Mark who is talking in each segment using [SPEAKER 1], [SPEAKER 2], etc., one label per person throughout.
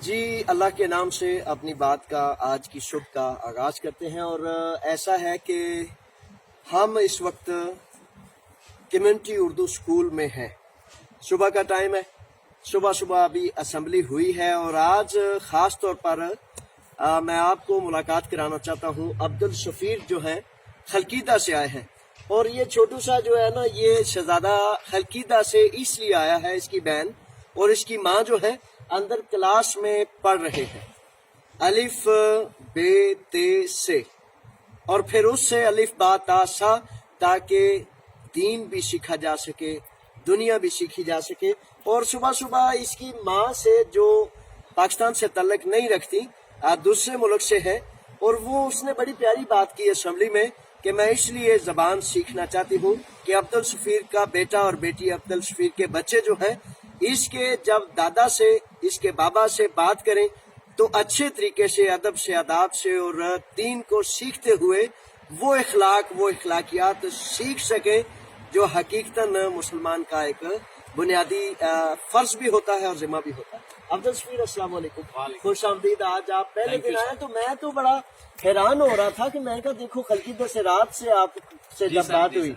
[SPEAKER 1] جی اللہ کے نام سے اپنی بات کا آج کی شب کا آغاز کرتے ہیں، اور ایسا ہے کہ ہم اس وقت کمیونٹی اردو اسکول میں ہیں۔ صبح کا ٹائم ہے، صبح ابھی اسمبلی ہوئی ہے، اور آج خاص طور پر میں آپ کو ملاقات کرانا چاہتا ہوں۔ عبدالشفیر جو ہیں خلقیدہ سے آئے ہیں، اور یہ چھوٹو سا جو ہے نا، یہ شہزادہ خلقیدہ سے اس لیے آیا ہے، اس کی بہن اور اس کی ماں جو ہے اندر کلاس میں پڑھ رہے ہیں الف بے تے سے، اور پھر اس سے الف با تا سا، تاکہ دین بھی سیکھا جا سکے، دنیا بھی سیکھی جا سکے۔ اور صبح اس کی ماں سے جو پاکستان سے تعلق نہیں رکھتی، دوسرے ملک سے ہے، اور وہ اس نے بڑی پیاری بات کی اسمبلی میں کہ میں اس لیے زبان سیکھنا چاہتی ہوں کہ عبدالشفیر کا بیٹا اور بیٹی، عبدالشفیر کے بچے جو ہیں، اس کے جب دادا سے، اس کے بابا سے بات کریں تو اچھے طریقے سے، ادب سے، آداب سے، اور دین کو سیکھتے ہوئے وہ اخلاق، وہ اخلاقیات سیکھ سکیں جو حقیقتاً مسلمان کا ایک بنیادی فرض بھی ہوتا ہے اور ذمہ بھی ہوتا ہے۔ عبدالشفیر السلام علیکم، خوش آمدید۔ آج آپ پہلے دن آئے تو میں تو بڑا حیران ہو رہا تھا کہ میں نے کہا دیکھو خلقیدہ سے رات سے آپ سے جب بات ہوئی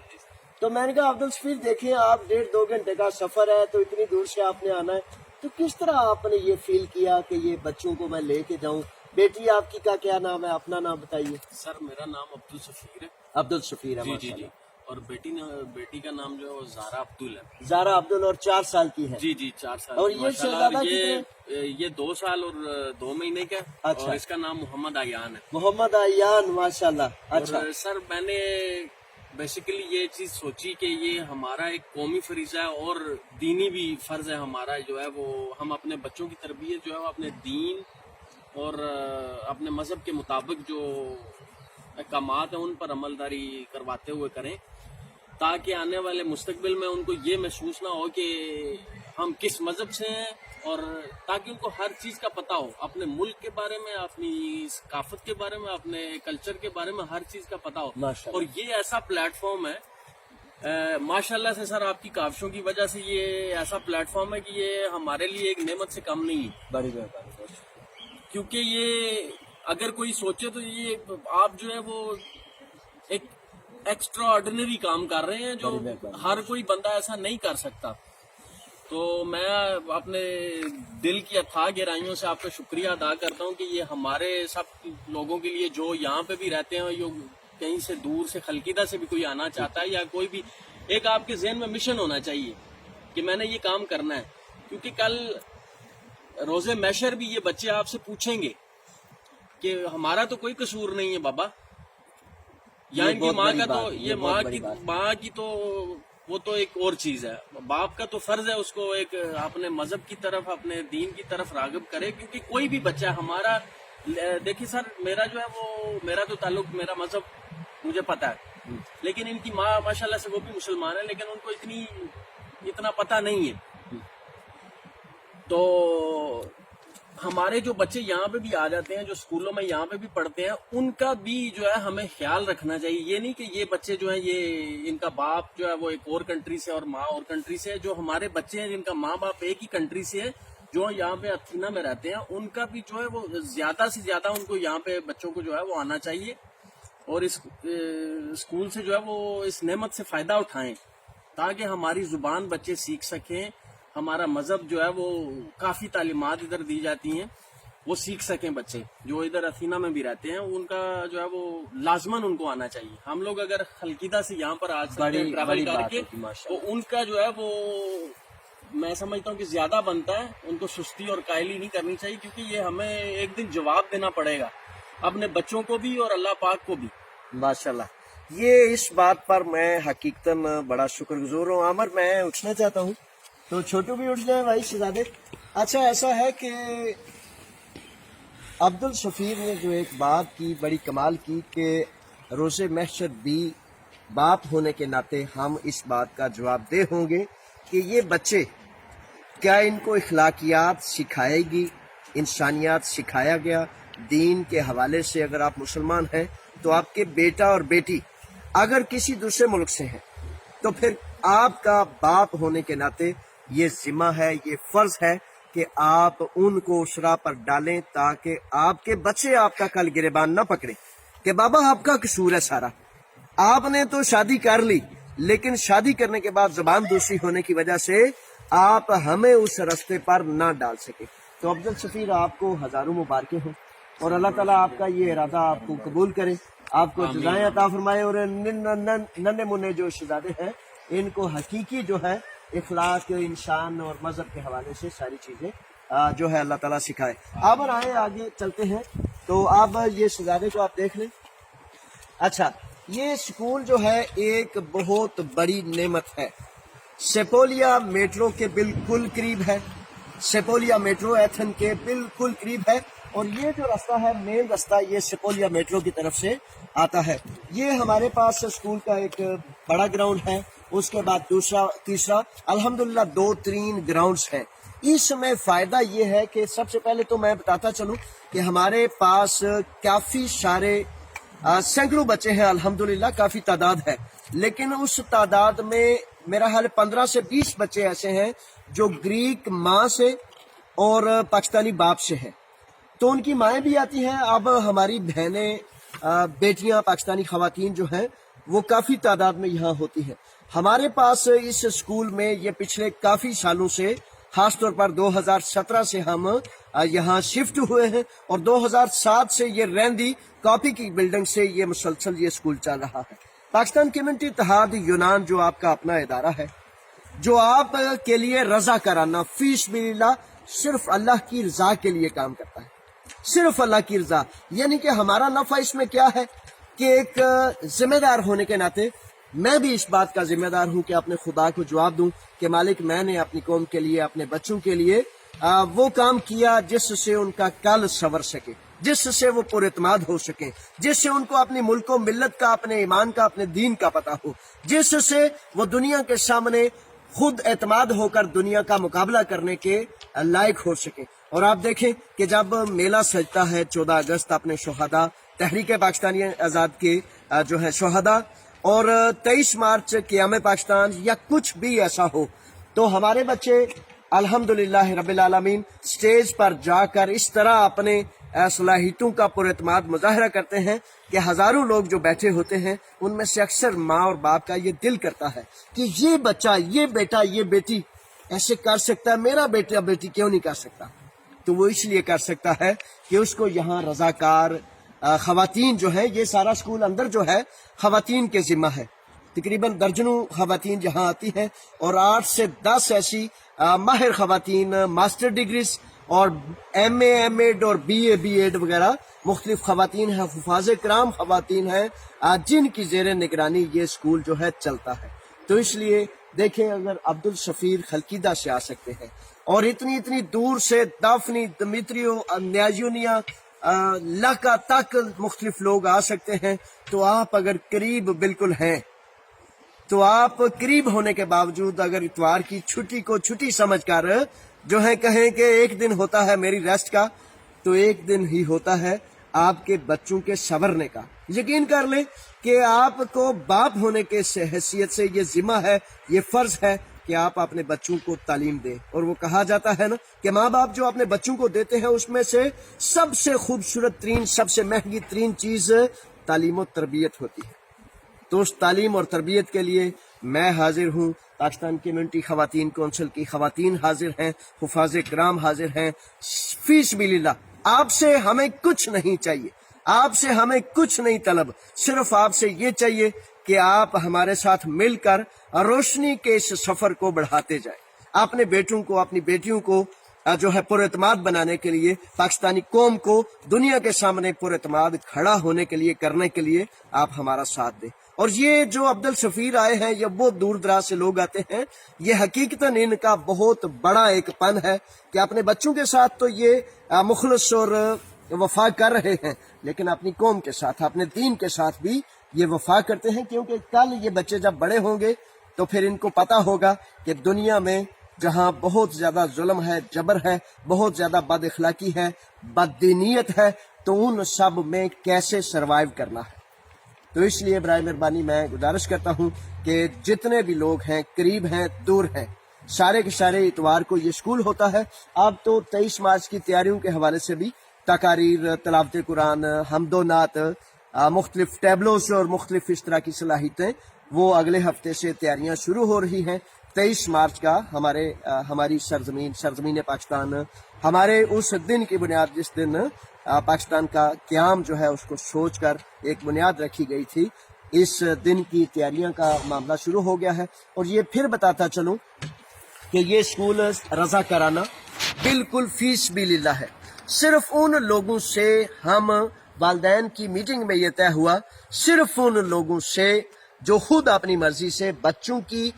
[SPEAKER 1] تو میں نے کہا عبدالشفیر دیکھیں آپ 1.5-2 گھنٹے کا سفر ہے تو اتنی دور سے آپ نے آنا ہے، تو کس طرح آپ نے یہ فیل کیا کہ یہ بچوں کو میں لے کے جاؤں؟ بیٹی آپ کی کا کیا نام ہے؟ اپنا نام بتائیے۔
[SPEAKER 2] سر میرا نام عبدالشفیر ہے۔
[SPEAKER 1] عبدالشفیر ہے،
[SPEAKER 2] جی
[SPEAKER 1] ماشاء اللہ۔
[SPEAKER 2] اور بیٹی کا نام جو ہے وہ زارا عبدل ہے۔
[SPEAKER 1] زارا عبدل، اور 4 سال کی ہے؟
[SPEAKER 2] جی 4 سال۔
[SPEAKER 1] اور یہ شہزادہ
[SPEAKER 2] یہ 2 سال اور 2 مہینے کا ہے۔
[SPEAKER 1] اچھا۔
[SPEAKER 2] اور اس کا نام محمد ایان ہے۔
[SPEAKER 1] محمد ایان، ماشاء اللہ۔ اچھا
[SPEAKER 2] اور سر میں نے بیسیکلی یہ چیز سوچی کہ یہ ہمارا ایک قومی فریضہ ہے اور دینی بھی فرض ہے ہمارا، جو ہے وہ ہم اپنے بچوں کی تربیت جو ہے وہ اپنے دین اور اپنے مذہب کے مطابق جو احکامات ہیں ان پر عملداری کرواتے ہوئے کریں، تاکہ آنے والے مستقبل میں ان کو یہ محسوس نہ ہو کہ ہم کس مذہب سے ہیں، اور تاکہ ان کو ہر چیز کا پتہ ہو، اپنے ملک کے بارے میں، اپنی ثقافت کے بارے میں، اپنے کلچر کے بارے میں ہر چیز کا پتہ ہو۔ اور یہ ایسا پلیٹ فارم ہے ماشاءاللہ سے سر، آپ کی کاوشوں کی وجہ سے یہ ایسا پلیٹ فارم ہے کہ یہ ہمارے لیے ایک نعمت سے کم نہیں ہے۔
[SPEAKER 1] بڑی مہربانی۔
[SPEAKER 2] کیونکہ یہ اگر کوئی سوچے تو یہ آپ جو ہے وہ ایک ایکسٹرا آرڈینری کام کر رہے ہیں جو ہر کوئی بندہ ایسا نہیں کر سکتا۔ تو میں اپنے دل کی اتھاہ گہرائیوں سے آپ کا شکریہ ادا کرتا ہوں کہ یہ ہمارے سب لوگوں کے لیے جو یہاں پہ بھی رہتے ہیں، جو کہیں سے دور سے خلقیدہ سے بھی کوئی آنا چاہتا ہے، یا کوئی بھی ایک آپ کے ذہن میں مشن ہونا چاہیے کہ میں نے یہ کام کرنا ہے، کیونکہ کل روز محشر بھی یہ بچے آپ سے پوچھیں گے کہ ہمارا تو کوئی قصور نہیں ہے بابا، یا ان کی ماں کا تو یہ ماں کی تو وہ تو ایک اور چیز ہے، باپ کا تو فرض ہے اس کو ایک اپنے مذہب کی طرف، اپنے دین کی طرف راغب کرے، کیونکہ کوئی بھی بچہ ہمارا، دیکھیے سر میرا جو ہے وہ میرا تو تعلق، میرا مذہب مجھے پتا ہے، لیکن ان کی ماں ماشاءاللہ سے وہ بھی مسلمان ہے، لیکن ان کو اتنا پتہ نہیں ہے۔ تو ہمارے جو بچے یہاں پہ بھی آ جاتے ہیں، جو اسکولوں میں یہاں پہ بھی پڑھتے ہیں، ان کا بھی جو ہے ہمیں خیال رکھنا چاہیے۔ یہ نہیں کہ یہ بچے جو ہیں یہ ان کا باپ جو ہے وہ ایک اور کنٹری سے اور ماں اور کنٹری سے ہے، جو ہمارے بچے ہیں جن کا ماں باپ ایک ہی کنٹری سے ہے، جو یہاں پہ اتھینا میں رہتے ہیں، ان کا بھی جو ہے وہ زیادہ سے زیادہ ان کو یہاں پہ بچوں کو جو ہے وہ آنا چاہیے، اور اس اسکول سے جو ہے وہ اس نعمت سے فائدہ اٹھائیں، تاکہ ہماری زبان بچے سیکھ سکیں، ہمارا مذہب جو ہے وہ کافی تعلیمات ادھر دی جاتی ہیں وہ سیکھ سکیں بچے جو ادھر اتھینا میں بھی رہتے ہیں، ان کا جو ہے وہ لازماً ان کو آنا چاہیے۔ ہم لوگ اگر خلقیدہ سے یہاں پر آ سکتے ہیں ٹریول کر کے، تو ان کا جو ہے وہ میں سمجھتا ہوں کہ زیادہ بنتا ہے، ان کو سستی اور کائلی نہیں کرنی چاہیے، کیونکہ یہ ہمیں ایک دن جواب دینا پڑے گا اپنے بچوں کو بھی اور اللہ پاک کو بھی۔
[SPEAKER 1] ماشاءاللہ، یہ اس بات پر میں حقیقتاً بڑا شکر گزار ہوں۔ عامر میں اٹھنا چاہتا ہوں تو چھوٹو بھی اٹھ جائے بھائی شہزادے۔ اچھا ایسا ہے کہ عبدالشفیر نے جو ایک بات کی، بڑی کمال کی، کہ روز محشر بھی باپ ہونے کے ناطے ہم اس بات کا جواب دہ ہوں گے کہ یہ بچے کیا ان کو اخلاقیات سکھائے گی، انسانیات سکھایا گیا دین کے حوالے سے؟ اگر آپ مسلمان ہیں تو آپ کے بیٹا اور بیٹی اگر کسی دوسرے ملک سے ہیں تو پھر آپ کا باپ ہونے کے ناطے یہ ذمہ ہے، یہ فرض ہے کہ کہ آپ ان کو اس راہ پر ڈالیں تاکہ آپ کے بچے آپ کا کل گریبان نہ پکڑے کہ بابا آپ کا قصور ہے سارا، آپ نے تو شادی کر لی لیکن شادی کرنے کے بعد زبان دوسری ہونے کی وجہ سے آپ ہمیں اس رستے پر نہ ڈال سکے۔ تو عبدل سفیر آپ کو ہزاروں مبارکیں ہوں اور اللہ تعالیٰ آپ کا یہ ارادہ آپ کو قبول کرے، آپ کو جزائیں عطا فرمائے، اور ننے منے جو شہزادے ہیں ان کو حقیقی جو ہے اخلاق، انسان اور مذہب کے حوالے سے ساری چیزیں جو ہے اللہ تعالیٰ سکھائے۔ آپ آئے آگے چلتے ہیں تو آپ یہ شہزادے کو آپ دیکھ لیں۔ اچھا، یہ اسکول جو ہے ایک بہت بڑی نعمت ہے، سیپولیا میٹرو کے بالکل قریب ہے، سیپولیا میٹرو ایتھن کے بالکل قریب ہے، اور یہ جو راستہ ہے مین راستہ یہ سیپولیا میٹرو کی طرف سے آتا ہے۔ یہ ہمارے پاس اسکول کا ایک بڑا گراؤنڈ ہے، اس کے بعد دوسرا تیسرا، الحمدللہ 2-3 گراؤنڈز ہیں۔ اس میں فائدہ یہ ہے کہ سب سے پہلے تو میں بتاتا چلوں کہ ہمارے پاس کافی سارے سینکڑوں بچے ہیں، الحمدللہ کافی تعداد ہے، لیکن اس تعداد میں میرا خیال 15 سے 20 بچے ایسے ہیں جو گریک ماں سے اور پاکستانی باپ سے ہیں، تو ان کی مائیں بھی آتی ہیں۔ اب ہماری بہنیں بیٹیاں پاکستانی خواتین جو ہیں وہ کافی تعداد میں یہاں ہوتی ہیں۔ ہمارے پاس اس اسکول میں یہ پچھلے کافی سالوں سے، خاص طور پر 2017 سے ہم یہاں شفٹ ہوئے ہیں، اور 2007 سے یہ رہندی کاپی کی بلڈنگ سے یہ مسلسل یہ اسکول چل رہا ہے۔ پاکستان کمیونٹی اتحاد یونان جو آپ کا اپنا ادارہ ہے، جو آپ کے لیے رضا کرانہ فی سبیل اللہ صرف اللہ کی رضا کے لیے کام کرتا ہے، صرف اللہ کی رضا، یعنی کہ ہمارا نفع اس میں کیا ہے کہ ایک ذمہ دار ہونے کے ناطے میں بھی اس بات کا ذمہ دار ہوں کہ اپنے خدا کو جواب دوں کہ مالک میں نے اپنی قوم کے لیے، اپنے بچوں کے لیے وہ کام کیا جس سے ان کا کل سنور سکے، جس سے وہ پر اعتماد ہو سکے، جس سے ان کو اپنی ملک و ملت کا، اپنے ایمان کا، اپنے دین کا پتہ ہو، جس سے وہ دنیا کے سامنے خود اعتماد ہو کر دنیا کا مقابلہ کرنے کے لائق ہو سکے۔ اور آپ دیکھیں کہ جب میلہ سجتا ہے 14 اگست اپنے شہداء، تحریک پاکستانی آزاد کے جو ہے شہداء، اور 23 مارچ قیام پاکستان یا کچھ بھی ایسا ہو، تو ہمارے بچے الحمدللہ رب العالمین سٹیج پر جا کر اس طرح اپنے صلاحیتوں کا پر اعتماد مظاہرہ کرتے ہیں کہ ہزاروں لوگ جو بیٹھے ہوتے ہیں ان میں سے اکثر ماں اور باپ کا یہ دل کرتا ہے کہ یہ بچہ، یہ بیٹا، یہ بیٹی ایسے کر سکتا ہے، میرا بیٹا بیٹی کیوں نہیں کر سکتا؟ تو وہ اس لیے کر سکتا ہے کہ اس کو یہاں رضاکار خواتین جو ہے، یہ سارا اسکول اندر جو ہے خواتین کے ذمہ ہے، تقریباً درجنوں خواتین جہاں آتی ہیں، اور 8 سے 10 ایسی ماہر خواتین ماسٹر ڈگریز اور ایم اے، ایم ایڈ اور بی اے، بی ایڈ وغیرہ مختلف خواتین ہیں، حفاظ کرام خواتین ہیں جن کی زیر نگرانی یہ اسکول جو ہے چلتا ہے۔ تو اس لیے دیکھیں، اگر عبدالشفیر خلقیدہ سے آ سکتے ہیں اور اتنی دور سے دافنی، دمیتریو، نیازیونیا، لاکا تک مختلف لوگ آ سکتے ہیں، تو آپ اگر قریب بالکل ہیں، تو آپ قریب ہونے کے باوجود اگر اتوار کی چھٹی کو چھٹی سمجھ کر جو ہے کہیں کہ ایک دن ہوتا ہے میری ریسٹ کا، تو ایک دن ہی ہوتا ہے آپ کے بچوں کے سنورنے کا۔ یقین کر لیں کہ آپ کو باپ ہونے کے حیثیت سے یہ ذمہ ہے، یہ فرض ہے کہ آپ اپنے بچوں کو تعلیم دیں، اور وہ کہا جاتا ہے نا کہ ماں باپ جو اپنے بچوں کو دیتے ہیں اس میں سے سب سے خوبصورت ترین، سب سے مہنگی ترین چیز تعلیم و تربیت ہوتی ہے۔ تو اس تعلیم اور تربیت کے لیے میں حاضر ہوں، پاکستان کمیونٹی خواتین کونسل کی خواتین حاضر ہیں، حفاظ کرام حاضر ہیں، فی سبیل اللہ آپ سے ہمیں کچھ نہیں چاہیے، آپ سے ہمیں کچھ نہیں طلب، صرف آپ سے یہ چاہیے کہ آپ ہمارے ساتھ مل کر روشنی کے اس سفر کو بڑھاتے جائیں، اپنے بیٹوں کو، اپنی بیٹیوں کو جو ہے پر اعتماد بنانے کے لیے، پاکستانی قوم کو دنیا کے سامنے پر اعتماد کھڑا ہونے کے لیے، کرنے کے لیے آپ ہمارا ساتھ دیں۔ اور یہ جو عبدالشفیر آئے ہیں یا بہت دور دراز سے لوگ آتے ہیں، یہ حقیقتاً ان کا بہت بڑا ایک پن ہے کہ اپنے بچوں کے ساتھ تو یہ مخلص اور وفا کر رہے ہیں، لیکن اپنی قوم کے ساتھ، اپنے دین کے ساتھ بھی یہ وفا کرتے ہیں، کیونکہ کل یہ بچے جب بڑے ہوں گے تو پھر ان کو پتہ ہوگا کہ دنیا میں جہاں بہت زیادہ ظلم ہے، جبر ہے، بہت زیادہ بد اخلاقی ہے، بد دینیت ہے، تو ان سب میں کیسے سروائیو کرنا ہے۔ تو اس لیے برائے مہربانی میں گزارش کرتا ہوں کہ جتنے بھی لوگ ہیں، قریب ہیں، دور ہیں، سارے کے سارے اتوار کو یہ اسکول ہوتا ہے. اب تو 23 مارچ کی تیاریوں کے حوالے سے بھی تقاریر، تلاوت قرآن، حمد و نعت، مختلف ٹیبلوز اور مختلف اس طرح کی صلاحیتیں وہ اگلے ہفتے سے تیاریاں شروع ہو رہی ہیں. 23 مارچ کا ہماری سرزمین پاکستان، ہمارے اس دن کی بنیاد جس دن پاکستان کا قیام جو ہے اس کو سوچ کر ایک بنیاد رکھی گئی تھی، اس دن کی تیاریاں کا معاملہ شروع ہو گیا ہے. اور یہ پھر بتاتا چلوں کہ یہ اسکول رضا کرانہ بالکل فی سبیل اللہ ہے. صرف ان لوگوں سے ہم والدین کی میٹنگ میں یہ طے ہوا، صرف ان لوگوں سے جو خود اپنی مرضی سے بچوں کی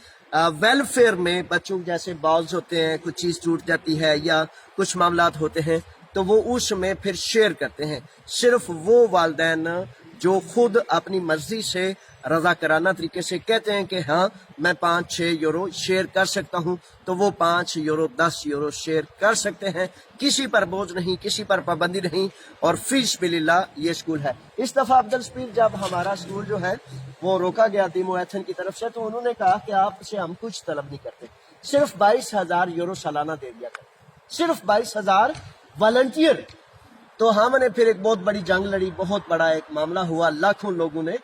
[SPEAKER 1] ویلفیئر میں، بچوں جیسے بالز ہوتے ہیں، کچھ چیز ٹوٹ جاتی ہے یا کچھ معاملات ہوتے ہیں تو وہ اس میں پھر شیئر کرتے ہیں. صرف وہ والدین جو خود اپنی مرضی سے رضا کرانہ طریقے سے کہتے ہیں کہ ہاں میں 5-6 یورو شیئر کر سکتا ہوں، تو وہ 5 یورو 10 یورو شیئر کر سکتے ہیں. کسی پر بوجھ نہیں، کسی پر پابندی نہیں، اور فی سبیل اللہ یہ اسکول ہے. اس دفعہ عبدالسپیر جب ہمارا اسکول جو ہے وہ روکا گیا دیمو ایتھن کی طرف سے، تو انہوں نے کہا کہ آپ سے ہم کچھ طلب نہیں کرتے، صرف 22,000 یورو سالانہ دے دیا کرتے، صرف 22,000 والنٹیئر. تو ہم نے پھر ایک بہت بڑی جنگ لڑی، بہت بڑا ایک معاملہ ہوا. لاکھوں لوگوں نے،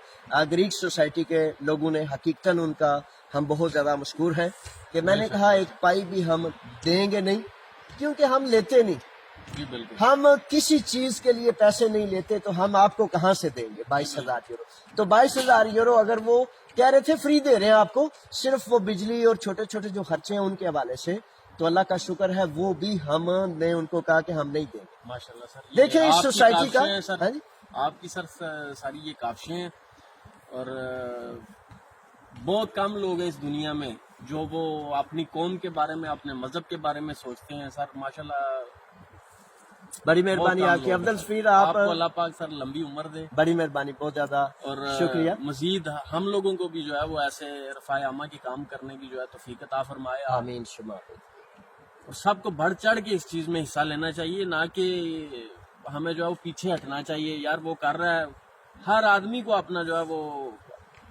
[SPEAKER 1] گریک سوسائٹی کے لوگوں نے، حقیقتاً ان کا ہم بہت زیادہ مشکور ہیں کہ میں نے کہا ایک پائی بھی ہم دیں گے نہیں، کیونکہ ہم لیتے نہیں. ہم کسی چیز کے لیے پیسے نہیں لیتے، تو ہم آپ کو کہاں سے دیں گے 22,000 یورو؟ تو 22,000 یورو اگر وہ کہہ رہے تھے فری دے رہے ہیں آپ کو، صرف وہ بجلی اور چھوٹے چھوٹے جو خرچے ہیں ان کے حوالے سے، تو اللہ کا شکر ہے وہ بھی ہم نے ان کو کہا کہ ہم نہیں دیں گے.
[SPEAKER 2] ماشاءاللہ سر،
[SPEAKER 1] دیکھیں اس سوسائٹی کا
[SPEAKER 2] آپ کی سر ساری یہ کاوشیں ہیں، اور بہت کم لوگ ہیں اس دنیا میں جو وہ اپنی قوم کے بارے میں، اپنے مذہب کے بارے میں سوچتے ہیں. سر ماشاءاللہ
[SPEAKER 1] بڑی مہربانی آپ کی عبدالسپیر،
[SPEAKER 2] آپ کو اللہ پاک سر لمبی عمر دے.
[SPEAKER 1] بڑی مہربانی، بہت زیادہ
[SPEAKER 2] اور
[SPEAKER 1] شکریہ.
[SPEAKER 2] مزید ہم لوگوں کو بھی جو ہے وہ ایسے رفاع عامہ کی کام کرنے کی جو ہے توفیق عطا فرمائے.
[SPEAKER 1] آمین شمار.
[SPEAKER 2] اور سب کو بڑھ چڑھ کے اس چیز میں حصہ لینا چاہیے، نہ کہ ہمیں جو ہے وہ پیچھے ہٹنا چاہیے. یار وہ کر رہا ہے، ہر آدمی کو اپنا جو ہے وہ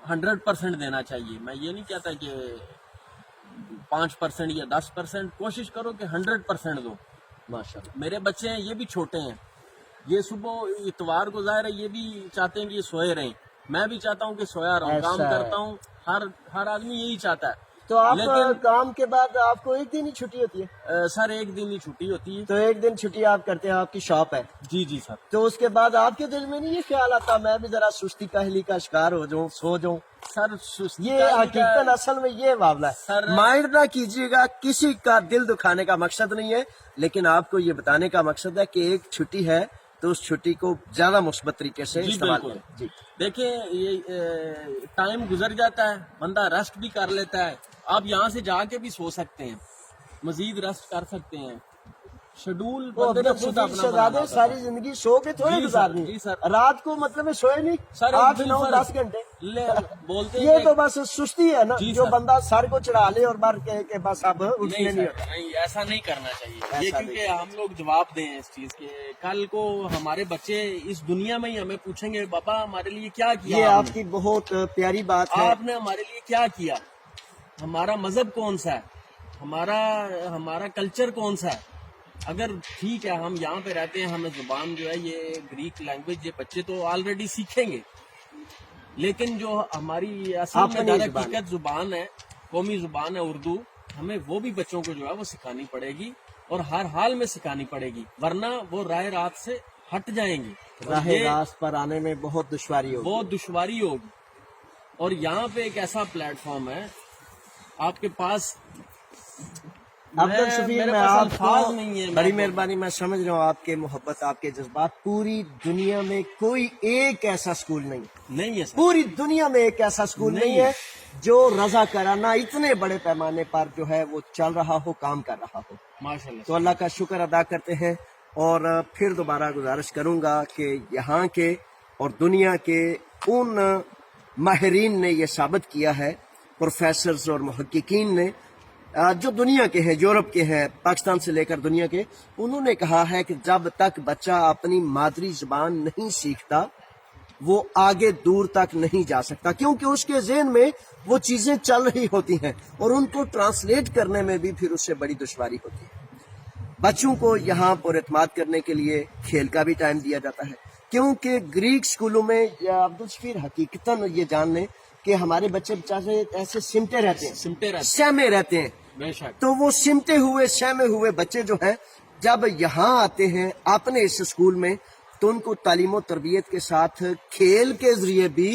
[SPEAKER 2] 100% دینا چاہیے. میں یہ نہیں کہتا کہ 5% یا 10%، کوشش کرو کہ 100% دو.
[SPEAKER 1] ماشاءاللہ
[SPEAKER 2] میرے بچے ہیں، یہ بھی چھوٹے ہیں، یہ صبح اتوار کو ظاہر ہے یہ بھی چاہتے ہیں کہ یہ سوئے رہیں، میں بھی چاہتا ہوں کہ سویا رہوں، کام کرتا ہوں. ہر آدمی یہی چاہتا ہے.
[SPEAKER 1] تو آپ کام کے بعد آپ کو ایک دن ہی چھٹی ہوتی ہے؟
[SPEAKER 2] سر ایک دن ہی چھٹی ہوتی ہے.
[SPEAKER 1] تو ایک دن چھٹی آپ کرتے ہیں، آپ کی شاپ ہے؟
[SPEAKER 2] جی جی سر.
[SPEAKER 1] تو اس کے بعد آپ کے دل میں نہیں یہ خیال آتا میں بھی ذرا سستی کاہلی کا شکار ہو جاؤں، سو جاؤں؟
[SPEAKER 2] سر
[SPEAKER 1] یہ حقیقت اصل میں یہ معاملہ ہے. مائنڈ نہ کیجیے گا، کسی کا دل دکھانے کا مقصد نہیں ہے، لیکن آپ کو یہ بتانے کا مقصد ہے کہ ایک چھٹی ہے تو اس چھٹی کو زیادہ مثبت طریقے سے استعمال کریں. جی
[SPEAKER 2] دیکھیں، یہ ٹائم گزر جاتا ہے، بندہ ریسٹ بھی کر لیتا ہے. آپ یہاں سے جا کے بھی سو سکتے ہیں، مزید ریسٹ کر سکتے ہیں. شیڈول بندے نے خود اپنا
[SPEAKER 1] شہزادے ساری زندگی سو کے تھوڑے گزارنی.
[SPEAKER 2] جی سر.
[SPEAKER 1] رات کو مطلب سوئے نہیں
[SPEAKER 2] سر
[SPEAKER 1] 8-9-10 گھنٹے
[SPEAKER 2] بولتے ہیں.
[SPEAKER 1] یہ تو بس سستی ہے نا، جو بندہ سر کو چڑھا لے اور مر کے بس اب اٹھنے نہیں ہوتا.
[SPEAKER 2] نہیں، ایسا نہیں کرنا چاہیے. یہ کیونکہ ہم لوگ جواب دیں اس چیز کے. کل کو ہمارے بچے اس دنیا میں ہی ہمیں پوچھیں گے بابا ہمارے لیے کیا کیا.
[SPEAKER 1] یہ آپ کی بہت پیاری بات ہے.
[SPEAKER 2] آپ نے ہمارے لیے کیا کیا، ہمارا مذہب کون سا ہے، ہمارا کلچر کون سا ہے. اگر ٹھیک ہے ہم یہاں پہ رہتے ہیں، ہمیں زبان جو ہے یہ گریک لینگویج یہ بچے تو آلریڈی سیکھیں گے، لیکن جو ہماری اصل میں در حقیقت زبان ہے، قومی زبان ہے اردو، ہمیں وہ بھی بچوں کو جو ہے وہ سکھانی پڑے گی، اور ہر حال میں سکھانی پڑے گی، ورنہ وہ راہ راست سے ہٹ جائیں گے.
[SPEAKER 1] راہ راست پر آنے میں بہت دشواری ہوگی.
[SPEAKER 2] اور یہاں پہ ایک ایسا پلیٹ فارم ہے آپ کے پاس.
[SPEAKER 1] عبدالشفیق میں آپ کو بڑی مہربانی، میں سمجھ رہا ہوں آپ کے محبت، آپ کے جذبات. پوری دنیا میں کوئی ایک ایسا اسکول نہیں ہے، پوری دنیا میں ایک ایسا اسکول نہیں ہے جو رضا کرانہ اتنے بڑے پیمانے پر جو ہے وہ چل رہا ہو، کام کر رہا ہو.
[SPEAKER 2] ماشاءاللہ.
[SPEAKER 1] تو اللہ کا شکر ادا کرتے ہیں. اور پھر دوبارہ گزارش کروں گا کہ یہاں کے اور دنیا کے ان ماہرین نے یہ ثابت کیا ہے، پروفیسرز اور محققین نے جو دنیا کے ہیں، یورپ کے ہیں، پاکستان سے لے کر دنیا کے، انہوں نے کہا ہے کہ جب تک بچہ اپنی مادری زبان نہیں سیکھتا وہ آگے دور تک نہیں جا سکتا، کیونکہ اس کے ذہن میں وہ چیزیں چل رہی ہوتی ہیں اور ان کو ٹرانسلیٹ کرنے میں بھی پھر اس سے بڑی دشواری ہوتی ہے۔ بچوں کو یہاں پر اعتماد کرنے کے لیے کھیل کا بھی ٹائم دیا جاتا ہے، کیونکہ گریک سکولوں میں عبدالشفیر حقیقتاً یہ جان لیں کہ ہمارے بچے بچارے ایسے سمٹے رہتے ہیں، سہمے رہتے ہیں،
[SPEAKER 2] بے شک
[SPEAKER 1] تو وہ سمٹے ہوئے سہمے ہوئے بچے جو ہیں جب یہاں آتے ہیں اپنے اس اسکول میں تو ان کو تعلیم و تربیت کے ساتھ کھیل کے ذریعے بھی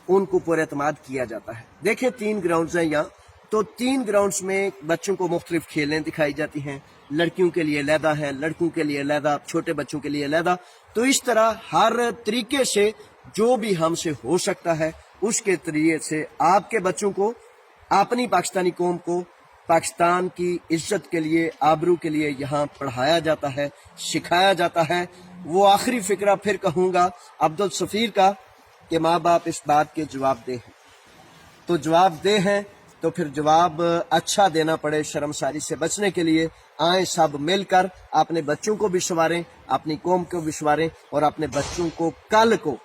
[SPEAKER 1] ان کو پر اعتماد کیا جاتا ہے۔ دیکھیں 3 گراؤنڈز ہیں یہاں، تو 3 گراؤنڈز میں بچوں کو مختلف کھیلیں دکھائی جاتی ہیں، لڑکیوں کے لیے علیحدہ ہے، لڑکوں کے لیے علیحدہ، چھوٹے بچوں کے لیے علیحدہ، تو اس طرح ہر طریقے سے جو بھی ہم سے ہو سکتا ہے اس کے طریقے سے آپ کے بچوں کو، اپنی پاکستانی قوم کو پاکستان کی عزت کے لیے، آبرو کے لیے یہاں پڑھایا جاتا ہے، سکھایا جاتا ہے۔ وہ آخری فقرہ پھر کہوں گا عبدالشفیر کا کہ ماں باپ اس بات کے جواب دہ ہیں، تو جواب دہ ہیں تو پھر جواب اچھا دینا پڑے، شرمساری سے بچنے کے لیے آئیں سب مل کر اپنے بچوں کو بھی سنواریں، اپنی قوم کو بھی سنواریں، اور اپنے بچوں کو کل کو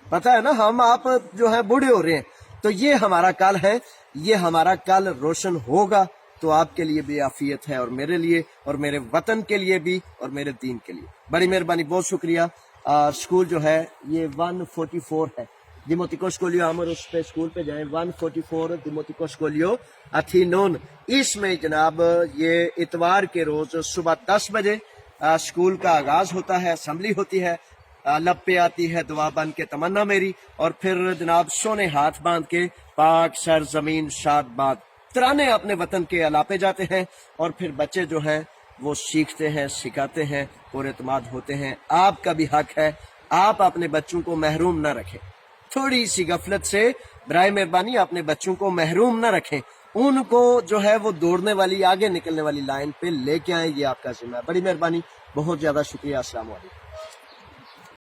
[SPEAKER 1] پتہ ہے نا ہم آپ جو ہے بوڑھے ہو رہے ہیں، تو یہ ہمارا کل ہے، یہ ہمارا کل روشن ہوگا تو آپ کے لیے بھی عافیت ہے، اور میرے لیے اور میرے وطن کے لیے بھی اور میرے دین کے لیے۔ بڑی مہربانی، بہت شکریہ۔ اسکول جو ہے یہ 144 ہے، دیموتیکو سکولیو امر، اس پہ اسکول پہ جائیں، 144 دیموتیکو سکولیو اتھینون۔ اس میں جناب یہ اتوار کے روز صبح 10 بجے اسکول کا آغاز ہوتا ہے، اسمبلی ہوتی ہے، لب پہ آتی ہے دعا بن کے تمنا میری، اور پھر جناب سونے ہاتھ باندھ کے پاک سرزمین شاد باد ترانے اپنے وطن کے الاپے جاتے ہیں، اور پھر بچے جو ہیں وہ سیکھتے ہیں، سکھاتے ہیں، اور اعتماد ہوتے ہیں۔ آپ کا بھی حق ہے، آپ اپنے بچوں کو محروم نہ رکھیں، تھوڑی سی غفلت سے برائے مہربانی اپنے بچوں کو محروم نہ رکھیں، ان کو جو ہے وہ دوڑنے والی، آگے نکلنے والی لائن پہ لے کے آئیں، یہ آپ کا ذمہ ہے۔ بڑی مہربانی، بہت زیادہ شکریہ، السلام علیکم۔